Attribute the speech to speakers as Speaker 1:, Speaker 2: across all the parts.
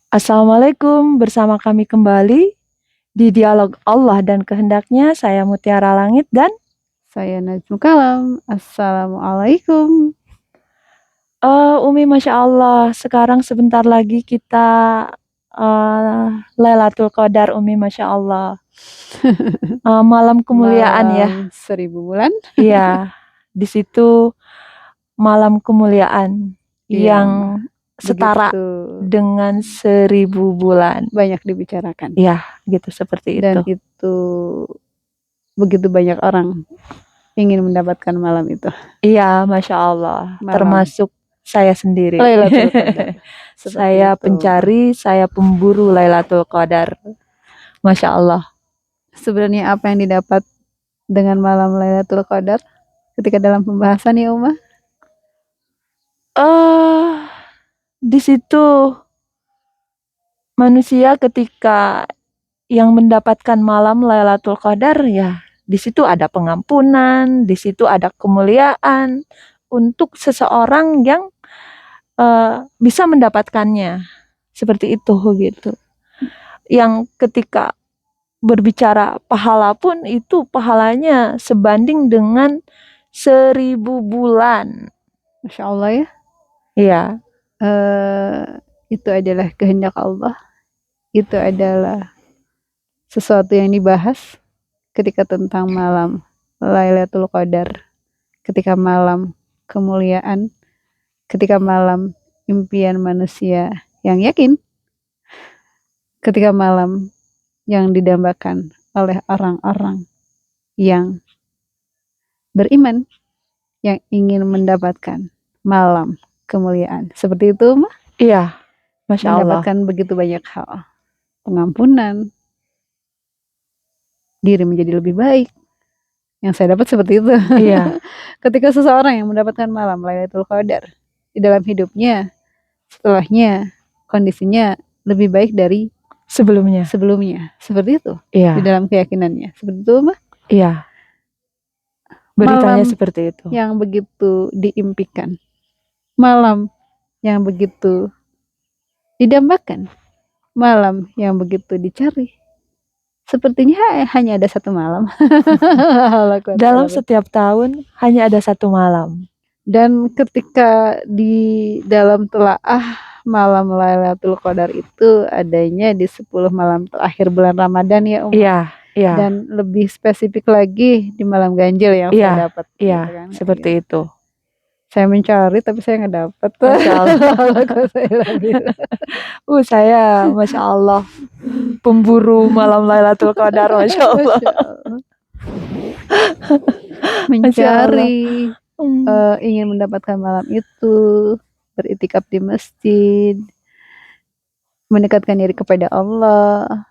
Speaker 1: Assalamualaikum, bersama kami kembali di Dialog Allah dan Kehendaknya. Saya Mutiara Langit dan
Speaker 2: Saya Najmul Kalam. Assalamualaikum.
Speaker 1: Umi, Masya Allah, sekarang sebentar lagi kita Lailatul Qadar, Umi, Masya Allah. Malam kemuliaan ya.
Speaker 2: Malam 1000 bulan.
Speaker 1: Iya, di situ malam kemuliaan
Speaker 2: Iya,
Speaker 1: yang setara
Speaker 2: begitu
Speaker 1: dengan 1000 bulan.
Speaker 2: banyak dibicarakan.
Speaker 1: Ya, gitu seperti
Speaker 2: Dan
Speaker 1: itu.
Speaker 2: itu begitu banyak orang ingin mendapatkan malam itu.
Speaker 1: Iya, Masya Allah.
Speaker 2: Malam
Speaker 1: Termasuk saya sendiri.
Speaker 2: Lailatul Qadar. Seperti
Speaker 1: Saya
Speaker 2: itu.
Speaker 1: pencari, saya pemburu Lailatul Qadar. Masya Allah.
Speaker 2: Sebenarnya apa yang didapat dengan malam Lailatul Qadar ketika dalam pembahasan ya Uma?
Speaker 1: Di situ manusia ketika yang mendapatkan malam Lailatul Qadar, ya di situ ada pengampunan, di situ ada kemuliaan untuk seseorang yang bisa mendapatkannya. Seperti itu gitu. Yang ketika berbicara pahala pun itu pahalanya sebanding dengan 1000 bulan.
Speaker 2: Masya Allah ya.
Speaker 1: Iya.
Speaker 2: Itu adalah kehendak Allah. Itu adalah sesuatu yang dibahas ketika tentang malam Lailatul Qadar, ketika malam kemuliaan, ketika malam impian manusia yang yakin, ketika malam yang didambakan oleh orang-orang yang beriman, yang ingin mendapatkan malam kemuliaan. Seperti itu, Mah?
Speaker 1: Iya, Masya Allah.
Speaker 2: Mendapatkan begitu banyak hal. Pengampunan, diri menjadi lebih baik. Yang saya dapat seperti itu.
Speaker 1: Iya.
Speaker 2: Ketika seseorang yang mendapatkan malam Lailatul Qadar di dalam hidupnya, setelahnya kondisinya lebih baik dari
Speaker 1: Sebelumnya.
Speaker 2: Seperti itu.
Speaker 1: Iya.
Speaker 2: Di dalam keyakinannya. Seperti itu, Mbak?
Speaker 1: Iya. Beritanya
Speaker 2: Malam
Speaker 1: seperti itu.
Speaker 2: yang begitu diimpikan. Malam yang begitu didambakan. Malam yang begitu dicari. Sepertinya hanya ada satu malam.
Speaker 1: Dalam setiap tahun hanya ada satu malam.
Speaker 2: Dan ketika di dalam telaah malam Lailatul Qadar itu adanya di 10 malam terakhir bulan Ramadan ya
Speaker 1: Iya, iya.
Speaker 2: Dan lebih spesifik lagi di malam ganjil yang saya dapat.
Speaker 1: Iya, gitu kan, seperti itu.
Speaker 2: Saya mencari tapi saya nggak dapat.
Speaker 1: Masya Allah. Saya Masya Allah pemburu malam Lailatul Qadar, Masya Allah.
Speaker 2: Mencari, ingin mendapatkan malam itu, beritikaf di masjid, mendekatkan diri kepada Allah.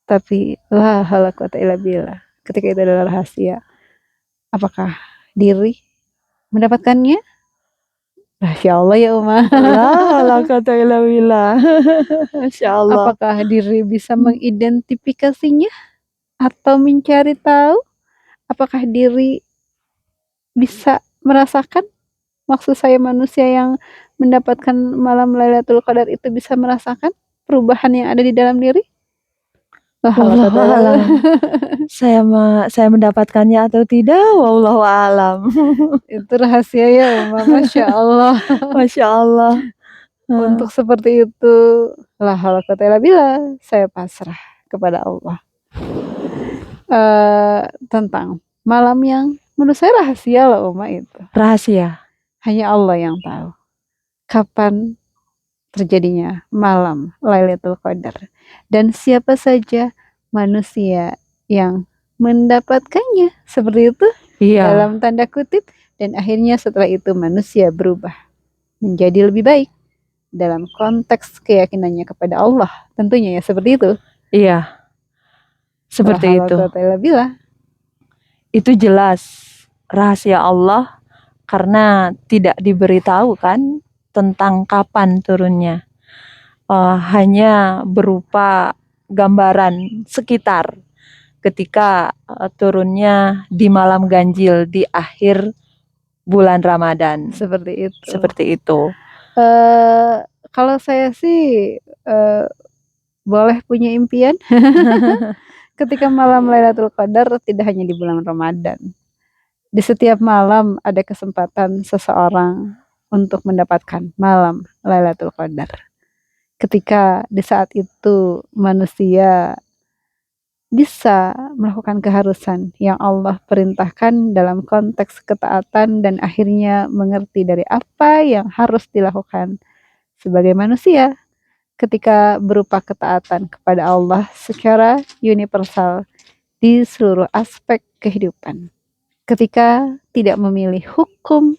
Speaker 2: Tapi la haula quwata illa billah. Ketika itu adalah rahasia. Apakah diri mendapatkannya? Masya Allah ya Uma.
Speaker 1: La haula quwata illa billah. Masya Allah.
Speaker 2: Apakah diri bisa mengidentifikasinya atau mencari tahu? Apakah diri bisa merasakan? Maksud saya manusia yang mendapatkan malam Lailatul Qadar itu bisa merasakan perubahan yang ada di dalam diri?
Speaker 1: Wallahu a'lam. Saya mendapatkannya atau tidak, wallahu a'lam.
Speaker 2: Itu rahasia ya, Masya Allah.
Speaker 1: Masya Allah.
Speaker 2: Untuk seperti itu, la haula quwata illa billah, saya pasrah kepada Allah. Tentang malam yang menurut saya rahasia loh, Uma itu.
Speaker 1: Rahasia.
Speaker 2: Hanya Allah yang tahu kapan terjadinya malam Lailatul Qadar dan siapa saja manusia yang mendapatkannya, seperti itu.
Speaker 1: Iya.
Speaker 2: Dalam tanda kutip, dan akhirnya setelah itu manusia berubah menjadi lebih baik dalam konteks keyakinannya kepada Allah, tentunya ya seperti itu.
Speaker 1: Iya. Seperti itu. Itu jelas rahasia Allah karena tidak diberitahu kan tentang kapan turunnya. Hanya berupa gambaran sekitar ketika turunnya di malam ganjil di akhir bulan Ramadan.
Speaker 2: Seperti itu.
Speaker 1: Seperti itu.
Speaker 2: Kalau saya sih boleh punya impian ketika malam Lailatul Qadar tidak hanya di bulan Ramadan. Di setiap malam ada kesempatan seseorang untuk mendapatkan malam Lailatul Qadar. Ketika di saat itu manusia bisa melakukan keharusan yang Allah perintahkan dalam konteks ketaatan dan akhirnya mengerti dari apa yang harus dilakukan sebagai manusia ketika berupa ketaatan kepada Allah secara universal di seluruh aspek kehidupan. Ketika tidak memilih hukum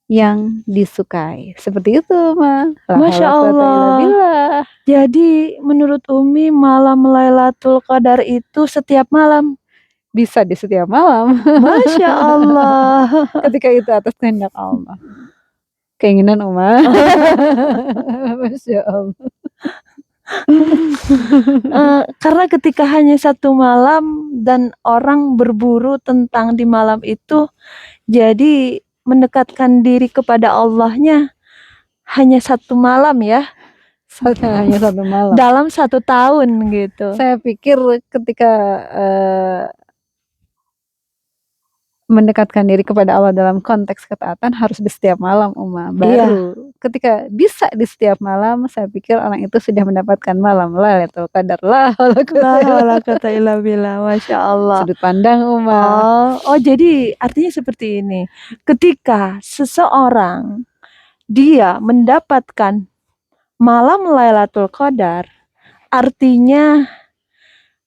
Speaker 2: yang disukai. Seperti itu, Ma.
Speaker 1: Masya Allah. Jadi menurut Umi malam Lailatul Qadar itu setiap malam?
Speaker 2: Bisa di setiap malam.
Speaker 1: Masya Allah.
Speaker 2: Ketika itu atas kehendak Allah. Keinginan Uma. Masya Allah.
Speaker 1: Karena ketika hanya satu malam dan orang berburu tentang di malam itu, jadi mendekatkan diri kepada Allahnya hanya satu malam ya,
Speaker 2: Hanya satu malam.
Speaker 1: dalam 1 tahun gitu.
Speaker 2: Saya pikir ketika mendekatkan diri kepada Allah dalam konteks ketaatan harus di setiap malam, Uma. Baru ketika bisa di setiap malam, saya pikir orang itu sudah mendapatkan malam Lailatul Qadar. La haula
Speaker 1: quwwata illa billah. Masya Allah.
Speaker 2: Sudut pandang, Uma.
Speaker 1: Oh, jadi artinya seperti ini. Ketika seseorang dia mendapatkan malam Lailatul Qadar, artinya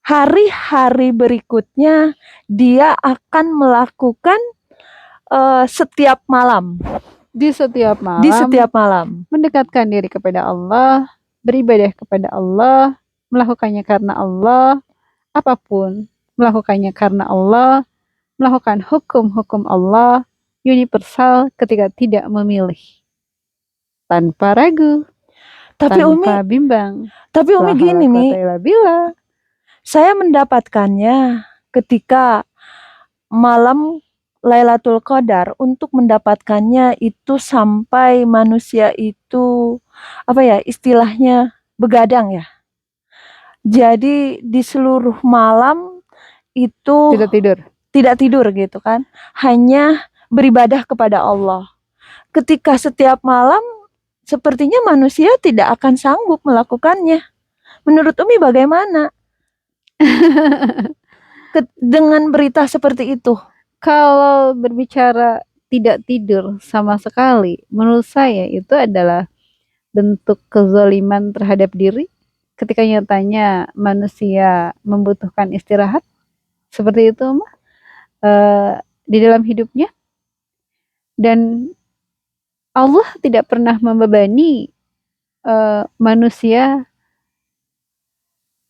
Speaker 1: hari-hari berikutnya dia akan melakukan setiap malam.
Speaker 2: Di setiap malam.
Speaker 1: Di setiap malam.
Speaker 2: Mendekatkan diri kepada Allah, beribadah kepada Allah, melakukannya karena Allah, apapun, melakukannya karena Allah, melakukan hukum-hukum Allah, universal ketika tidak memilih. Tanpa ragu.
Speaker 1: Tapi
Speaker 2: tanpa bimbang.
Speaker 1: Tapi Umi gini, Mi.
Speaker 2: Bila.
Speaker 1: Saya mendapatkannya ketika malam Lailatul Qadar. Untuk mendapatkannya itu sampai manusia itu apa ya istilahnya begadang ya. Jadi di seluruh malam itu tidak tidur gitu kan, hanya beribadah kepada Allah. Ketika setiap malam sepertinya manusia tidak akan sanggup melakukannya. Menurut Umi bagaimana? Dengan berita seperti itu.
Speaker 2: Kalau berbicara tidak tidur sama sekali, menurut saya itu adalah bentuk kezaliman terhadap diri ketika nyatanya manusia membutuhkan istirahat seperti itu, Mbak, di dalam hidupnya, dan Allah tidak pernah membebani manusia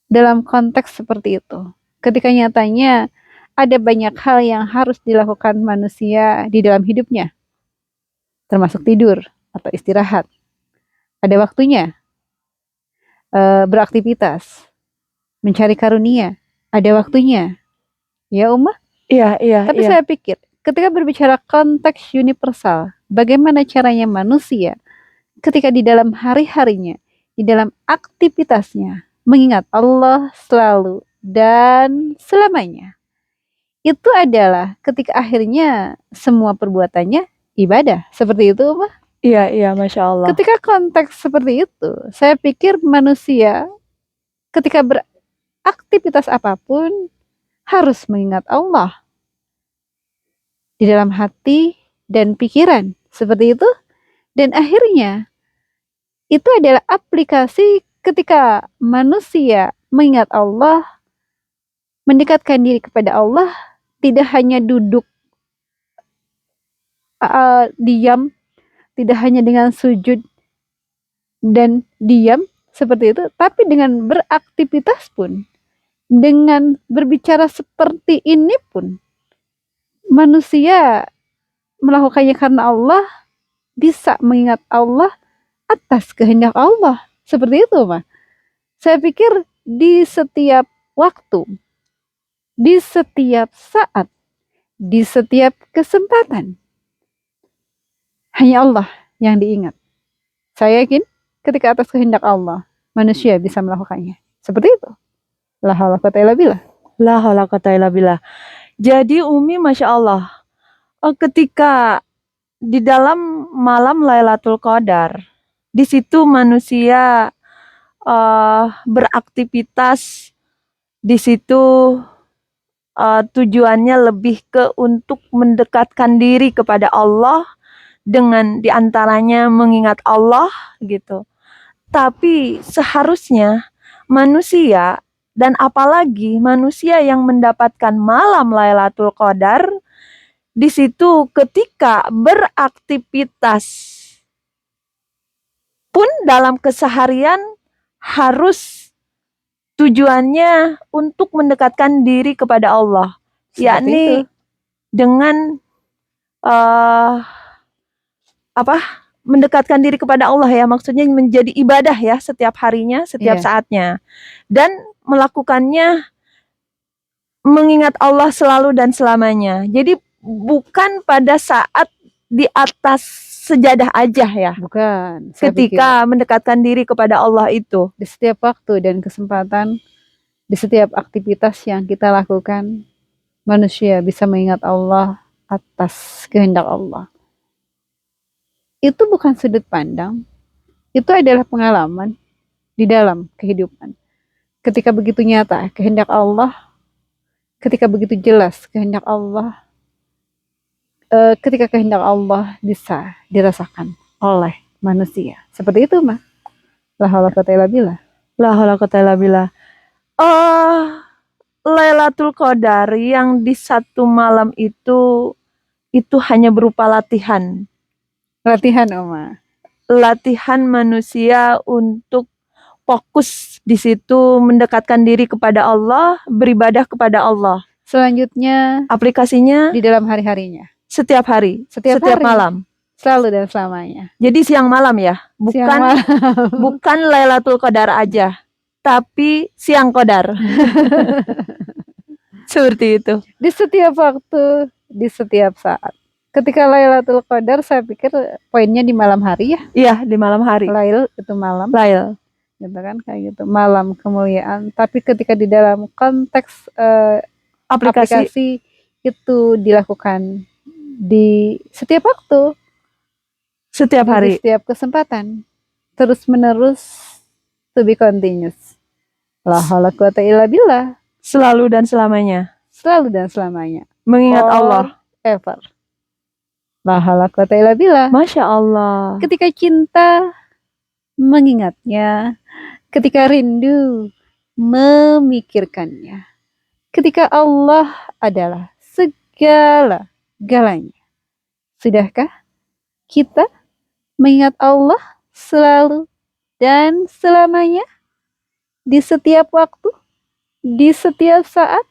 Speaker 2: dalam konteks seperti itu. Ketika nyatanya ada banyak hal yang harus dilakukan manusia di dalam hidupnya, termasuk tidur atau istirahat. Ada waktunya beraktivitas, mencari karunia, ada waktunya. Ya, Uma?
Speaker 1: Iya.
Speaker 2: Tapi saya pikir ketika berbicara konteks universal, bagaimana caranya manusia ketika di dalam hari-harinya, di dalam aktivitasnya, mengingat Allah selalu dan selamanya. Itu adalah ketika akhirnya semua perbuatannya ibadah. Seperti itu, Mbak?
Speaker 1: Iya, Masya Allah.
Speaker 2: Ketika konteks seperti itu, saya pikir manusia ketika beraktivitas apapun harus mengingat Allah di dalam hati dan pikiran. Seperti itu. Dan akhirnya itu adalah aplikasi ketika manusia mengingat Allah, mendekatkan diri kepada Allah, tidak hanya duduk diam, tidak hanya dengan sujud dan diam seperti itu, tapi dengan beraktivitas pun, dengan berbicara seperti ini pun, manusia melakukannya karena Allah, bisa mengingat Allah atas kehendak Allah. Seperti itu, Ma. Saya pikir di setiap waktu, di setiap saat, di setiap kesempatan, hanya Allah yang diingat. Saya yakin ketika atas kehendak Allah manusia bisa melakukannya. Seperti itu. La haula wala quwata illa billah.
Speaker 1: La haula wala quwata illa billah. Jadi Umi, Masya Allah, ketika di dalam malam Lailatul Qadar, di situ manusia beraktivitas, di situ tujuannya lebih ke untuk mendekatkan diri kepada Allah dengan diantaranya mengingat Allah gitu. Tapi seharusnya manusia, dan apalagi manusia yang mendapatkan malam Lailatul Qadar, di situ ketika beraktivitas pun dalam keseharian harus tujuannya untuk mendekatkan diri kepada Allah,
Speaker 2: Seperti
Speaker 1: yakni
Speaker 2: itu.
Speaker 1: dengan mendekatkan diri kepada Allah ya, maksudnya menjadi ibadah ya setiap harinya, setiap
Speaker 2: Iya.
Speaker 1: saatnya, dan melakukannya mengingat Allah selalu dan selamanya. Jadi bukan pada saat di atas sejadah aja ya,
Speaker 2: Bukan. Saya pikir
Speaker 1: ketika mendekatkan diri kepada Allah itu.
Speaker 2: di setiap waktu dan kesempatan, di setiap aktivitas yang kita lakukan, manusia bisa mengingat Allah atas kehendak Allah. Itu bukan sudut pandang, itu adalah pengalaman di dalam kehidupan. Ketika begitu nyata kehendak Allah, ketika begitu jelas kehendak Allah, ketika kehendak Allah bisa dirasakan oleh manusia. Seperti itu, Mah. La haula wala quwata illa billah.
Speaker 1: La haula wala quwata illa billah. Lailatul Qadar yang di satu malam itu hanya berupa latihan.
Speaker 2: Latihan, Oma.
Speaker 1: Latihan manusia untuk fokus di situ, mendekatkan diri kepada Allah, beribadah kepada Allah.
Speaker 2: Selanjutnya
Speaker 1: Aplikasinya
Speaker 2: di dalam hari-harinya.
Speaker 1: setiap hari,
Speaker 2: Setiap hari.
Speaker 1: malam.
Speaker 2: Selalu dan selamanya.
Speaker 1: Jadi siang malam ya,
Speaker 2: Siang malam.
Speaker 1: bukan Lailatul Qadar aja, tapi siang Qadar. Seperti itu.
Speaker 2: Di setiap waktu, di setiap saat. Ketika Lailatul Qadar, saya pikir poinnya di malam hari ya.
Speaker 1: Iya, di malam hari.
Speaker 2: Lail itu malam.
Speaker 1: Lail.
Speaker 2: Gitu kan, kayak gitu. Malam kemuliaan. Tapi ketika di dalam konteks aplikasi itu dilakukan di setiap waktu.
Speaker 1: Setiap hari.
Speaker 2: Di setiap kesempatan. Terus menerus, to be continuous. La haula wala quwata illa billah.
Speaker 1: Selalu dan selamanya.
Speaker 2: Selalu dan selamanya.
Speaker 1: Mengingat Allah.
Speaker 2: Ever. La haula wala quwata illa billah.
Speaker 1: Masya Allah.
Speaker 2: Ketika cinta, mengingatnya. Ketika rindu, memikirkannya. Ketika Allah adalah segala-galanya. Sudahkah kita mengingat Allah selalu dan selamanya? Di setiap waktu, di setiap saat,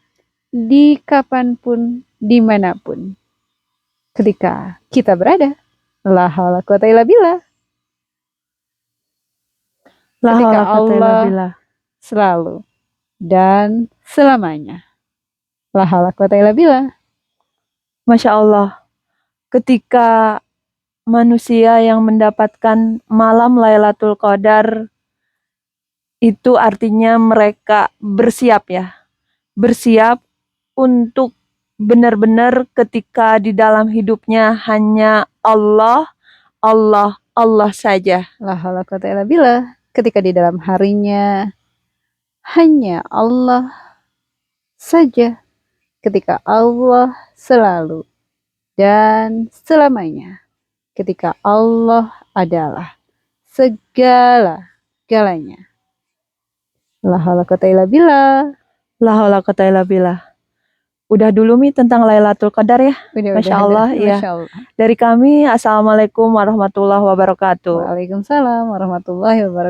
Speaker 2: di kapanpun, dimanapun. Ketika kita berada. La haula wala quwata illa billah.
Speaker 1: La
Speaker 2: Ketika
Speaker 1: haula wala quwata illa
Speaker 2: Allah
Speaker 1: billah.
Speaker 2: selalu dan selamanya. La haula wala quwata illa billah.
Speaker 1: Masya Allah. Ketika manusia yang mendapatkan malam Lailatul Qadar, itu artinya mereka bersiap ya. Bersiap untuk benar-benar ketika di dalam hidupnya hanya Allah, Allah, Allah saja.
Speaker 2: La haula wala quwata illa billah. Ketika di dalam harinya hanya Allah saja. Ketika Allah selalu dan selamanya. Ketika Allah adalah segala-galanya. La haula wala quwata illa billah.
Speaker 1: La haula wala quwata illa billah. Udah dulu Mi tentang Lailatul Qadar ya. Masya Allah, ya.
Speaker 2: Masya Allah.
Speaker 1: Dari kami, Assalamualaikum warahmatullahi wabarakatuh.
Speaker 2: Waalaikumsalam warahmatullahi wabarakatuh.